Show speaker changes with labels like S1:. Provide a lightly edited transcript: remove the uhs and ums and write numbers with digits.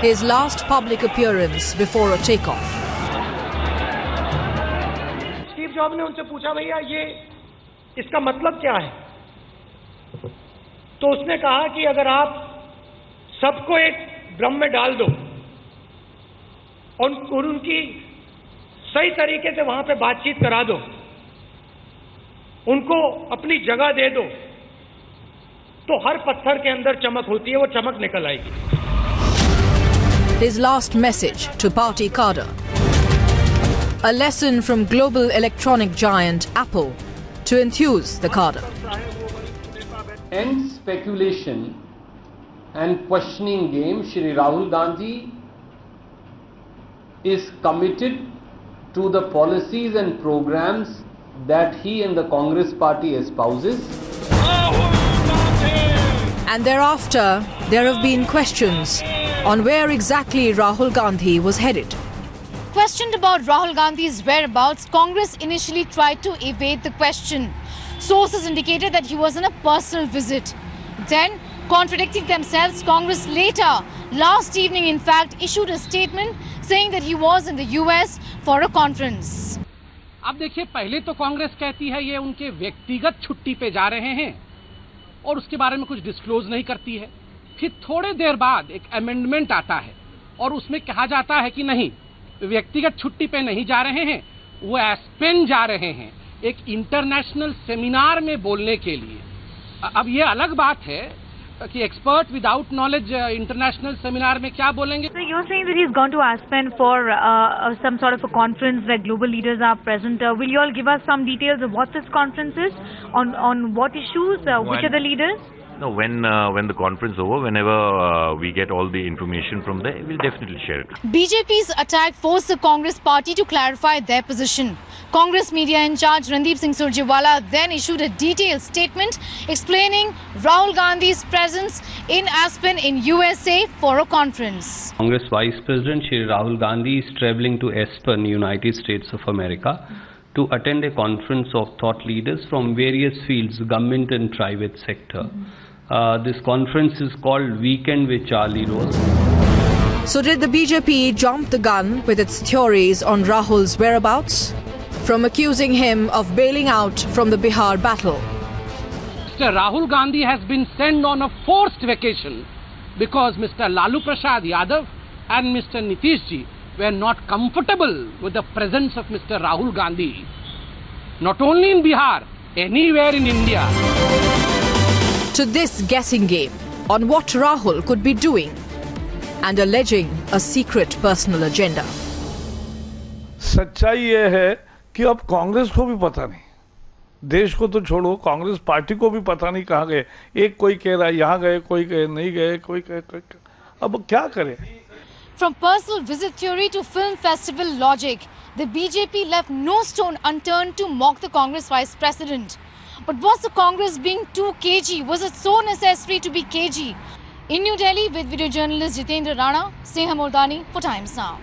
S1: his last public appearance before a takeoff.
S2: Steve job ने उनसे पूछा, भैया ये इसका मतलब क्या है? तो उसने कहा कि अगर आप सबको एक ड्रम में डाल दो और उनकी सही तरीके से वहां पे बातचीत करा दो, उनको अपनी जगह दे दो, तो हर पत्थर के अंदर चमक होती है, वो चमक निकल आएगी.
S1: His last message to party cadre. A lesson from global electronic giant Apple to enthuse the cadre.
S3: End speculation and questioning game. Shri Rahul Gandhi is committed to the policies and programs that he and the Congress party espouses.
S1: And thereafter, there have been questions on where exactly Rahul Gandhi was headed.
S4: Questioned about Rahul Gandhi's whereabouts, Congress initially tried to evade the question. Sources indicated that he was on a personal visit. Then, contradicting themselves, Congress later, last evening in fact, issued a statement saying that he was in the US for a conference.
S5: अब देखिए, पहले तो कांग्रेस कहती है ये उनके व्यक्तिगत छुट्टी पे जा रहे हैं और उसके बारे में कुछ डिस्क्लोज नहीं करती है. फिर थोड़े देर बाद एक अमेंडमेंट आता है और उसमें कहा जाता है कि नहीं, व्यक्तिगत छुट्टी पे नहीं जा रहे हैं, वो एस्पेन जा रहे हैं एक इंटरनेशनल सेमिनार में बोलने के लिए. अब ये अलग बात है कि expert without knowledge international seminar में क्या बोलेंगे.
S6: So you're saying that he's gone to Aspen for some sort of a conference where global leaders are present. Will you all give us some details of what this conference is, on what issues, which are the leaders?
S7: No, when the conference is over, whenever we get all the information from there, we'll definitely share it.
S4: BJP's attack forced the Congress party to clarify their position. Congress media in charge Randeep Singh Surjewala then issued a detailed statement explaining Rahul Gandhi's presence in Aspen in USA for a conference.
S8: Congress Vice President Shri Rahul Gandhi is travelling to Aspen, United States of America, to attend a conference of thought leaders from various fields, government and private sector. This conference is called Weekend with Charlie Rose.
S1: So did the BJP jump the gun with its theories on Rahul's whereabouts? From accusing him of bailing out from the Bihar battle.
S5: Mr. Rahul Gandhi has been sent on a forced vacation because Mr. Lalu Prasad Yadav and Mr. Nitish Ji were not comfortable with the presence of Mr. Rahul Gandhi, not only in Bihar, anywhere in India.
S1: To this guessing game on what Rahul could be doing and alleging a secret personal agenda.
S9: सच्चाई ये है कि अब कांग्रेस को भी पता नहीं, देश को तो छोड़ो, कांग्रेस पार्टी को भी पता नहीं कहाँ गए. एक कोई कह रहा है यहाँ गए, कोई कहे नहीं गए, कोई कहे, अब क्या करें.
S4: From personal visit theory to film festival logic, the BJP left no stone unturned to mock the Congress vice president. But was the Congress being too cagey? Was it so necessary to be cagey? In New Delhi with video journalist Jitendra Rana, Sneha Mordani for Times Now.